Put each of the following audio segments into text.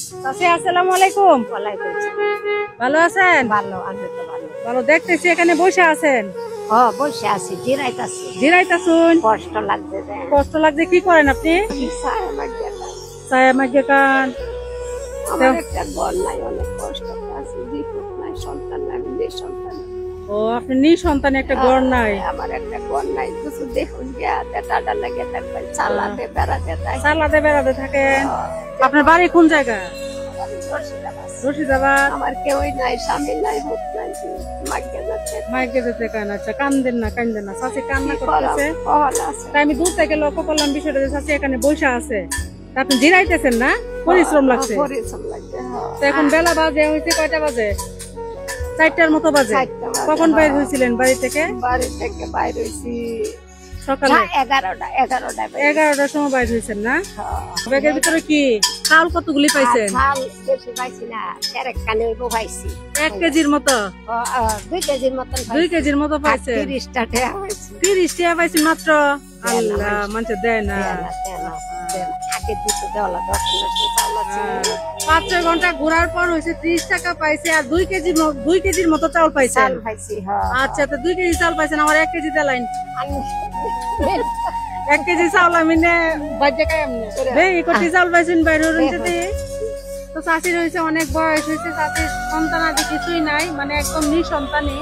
চাচি আসসালামু আলাইকুম। ওয়ালাইকুম আসসালাম। ভালো আছেন? ভালো, আমি তো ভালো। ভালো দেখতেছি এখানে বসে আছেন। বসে আছি, জিরাইতাছি। জিরাইতাছুন? কষ্ট লাগছে যে। কষ্ট লাগছে, কি করেন আপনি? ছায়া মাঝে কাজ। ছায়া মাঝে কান। আমার একটা ঘর নাই, অনেক কষ্ট আছে, বিপদ নাই, সন্তান নাই, নিঃসন্তান। ও, আপনি নিঃসন্তান, একটা ঘর নাই? আমার একটা ঘর নাই, কিছু দেখুন গিয়া টাটা লাগে থাকবেন, চালাতে বেড়াতে থাকে। চালাতে বেড়াতে থাকেন। আপনার বাড়ি কোন জায়গা? রশিদাবাদ। আমার কেউই নাই, স্বামী নাই, মুখ নাই, মাইকে যাচ্ছে। মাইকে যেতে কান। আচ্ছা, কান্দেন না, কান্দেন না। চাচি কান্না করতেছে। তাই আমি দূর থেকে লক্ষ্য করলাম বিষয়টা, যে চাচি এখানে বসে আছে। তা আপনি জিরাইতেছেন না? পরিশ্রম লাগছে। পরিশ্রম লাগছে। তো এখন বেলা বাজে হয়েছে, কয়টা বাজে? 4টার মতো বাজে। কখন বাইর হয়েছিলেন বাড়ি থেকে? বাড়ি থেকে বাইর হয়েছি সকালে 11টার সময় বাইর হয়েছেন না? ব্যাগের ভিতরে কি চাল কতগুলি পাইছেন? বেশি পাইছি না, 1 পাইছি। 1 কেজির মতো? 2 কেজির মতন। 2 কেজির মতো পাইছেন? 30টা টাকা পাইছি। 30 টাকা পাইছেন মাত্র? আল্লাহ, মানুষ দেয় না। আগে দিতে দেওয়া 5-6 ঘন্টা ঘোরার পর হয়েছে 30 টাকা পাইছে, আর 2 কেজির মতো চাউল পাইছেন। আচ্ছা, তো 2 কেজি চাউল পাইছেন, আমার 1 কেজি দেলাইন। 1 কেজি চাউল আমি বাজে খাই। এই কোটি চাউল পাইছেন বাইরে? তো চাষির হয়েছে অনেক বয়স হয়েছে, চাষির সন্তান আদি কিছুই নাই, মানে একদম নিঃসন্তানই,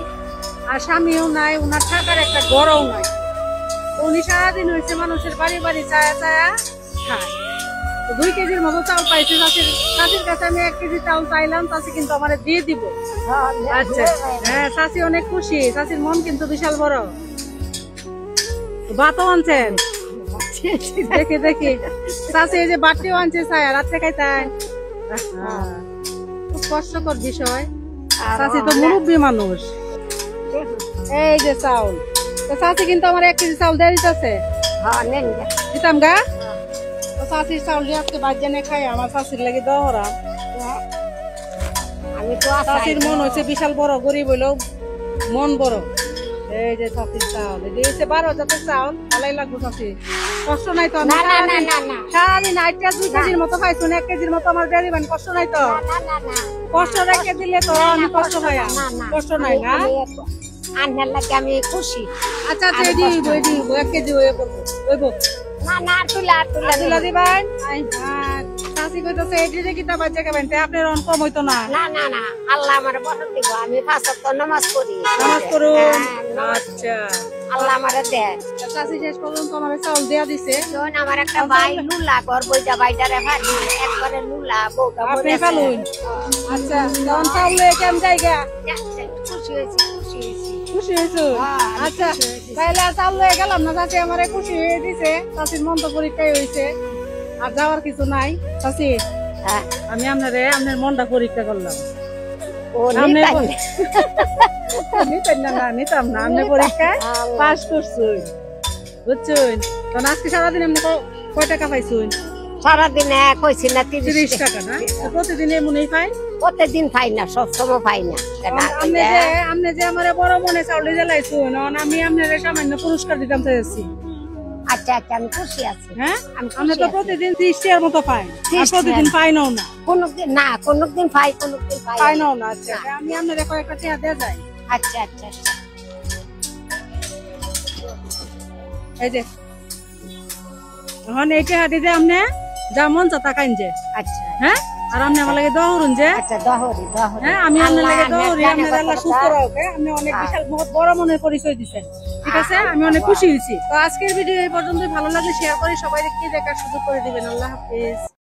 আর স্বামীও নাই, উনার থাকার একটা ঘরও নাই। উনি সারাদিন হয়েছে মানুষের বাড়ি বাড়ি চায়া চায়া খায়। 2 কেজির মতো চাউল পাইছে চাষির কাছে। আমি 1 কেজি চাউল চাইলাম, চাষি কিন্তু আমার দিয়ে দিব। আচ্ছা, হ্যাঁ, চাষি অনেক খুশি, চাষির মন কিন্তু বিশাল বড়। ভাতও আনছেন? দেখি দেখি, চাষি এই যে বাটিও আনছে, ছায়া রাত্রে খাইতেন। খুব কষ্টকর বিষয়। চাষি তো মুরব্বী মানুষ। এই যে চাউল, তো চাষি কিন্তু আমার 1 কেজি চাউল দিয়ে দিতেছে। দিতাম গা। তো চাষির চাউল দিয়ে আজকে বাজে খাই, আমার চাষির লাগে দহরা। আমি তো চাষির মন হয়েছে বিশাল বড়, গরিব হইলেও মন বড়। এই যে চাষির চাউল, এই যে 12 জাতের চাউল, ভালোই লাগবো চাষি। কষ্ট নাই তো? সারাদিন 2 কেজির মতো পাইছুন, 1 কেজির মতো আমার বেরিবেন, কষ্ট নাই তো? কষ্ট রেখে দিলে তো আমি কষ্ট পাই। কষ্ট নাই না? আনহার লাগে আমি খুশি। আচ্ছা আচ্ছা, এডি 1 কেজি হইব। তুলা দিবেন। চাষি কইতাছে এডি কি তা বাচ্চা খাবেন, তে আপনার অন কম হইতো না? না, আল্লাহ আমারে বরকত দিব, আমি 5 ওয়াক্ত নামাজ পড়ি। নামাজ করুন। আচ্ছা, আল্লাহ আমারে দেয়। চাষি শেষ পর্যন্ত আমার চাউল দেয়া দিছে। যখন আমার একটা ভাই লুলা ঘর বইটা বাইটারে ভাজি, একবারে লুলা বউটা আপনি পালুন। আচ্ছা, তখন চাউল লয়ে কেমন জায়গা? খুশি হয়েছি। খুশি হয়েছো? আচ্ছা, তাইলে চাউল লয়ে গেলাম না, চাচি আমারে খুশি হয়ে দিছে। চাচির মন তো পরীক্ষায় হয়েছে, আর যাওয়ার কিছু নাই। চাচি, আমি আপনার মনটা পরীক্ষা করলাম। নিতাম না, আপনি পরীক্ষায় পাস করছুন, বুঝছুন? তখন আজকে সারাদিন আপনি কয় টাকা পাইছুন? সারাদিনে কইছি না 30 টাকা না? প্রতিদিন এমনই পাই? প্রতিদিন পাই না, সবসময় পাই না। আপনি যে আমার বড় মনে চাউল জ্বালাইছুন, আমি আপনার সামান্য পুরস্কার দিতাম চাইছি। আচ্ছা, আমি খুশি আছি। হ্যাঁ, আমি তো প্রতিদিন 30 টাকার মতো পাই, প্রতিদিন পাই নাও না। কোনদিন পাই, কোনদিন পাই নাও না। আচ্ছা, আমি আপনার কয়েকটা টাকা দেয়া যায়। আচ্ছা, এই যে এখন এইটা দিতে আপনি যা মন চা টাকা আনছে। আচ্ছা, হ্যাঁ, আর আপনি আমার লাগে দহরুন যে। আচ্ছা, দহরি। হ্যাঁ, আমি আপনার লাগে দহরি, আপনার আল্লাহ সুস্থ রাখে। আপনি অনেক বিশাল বড় মনের পরিচয় দিচ্ছেন, ঠিক আছে? আমি অনেক খুশি হয়েছি। তো আজকের ভিডিও এই পর্যন্ত। ভালো লাগলে শেয়ার করে সবাই দেখার সুযোগ করে দিবেন। আল্লাহ হাফেজ।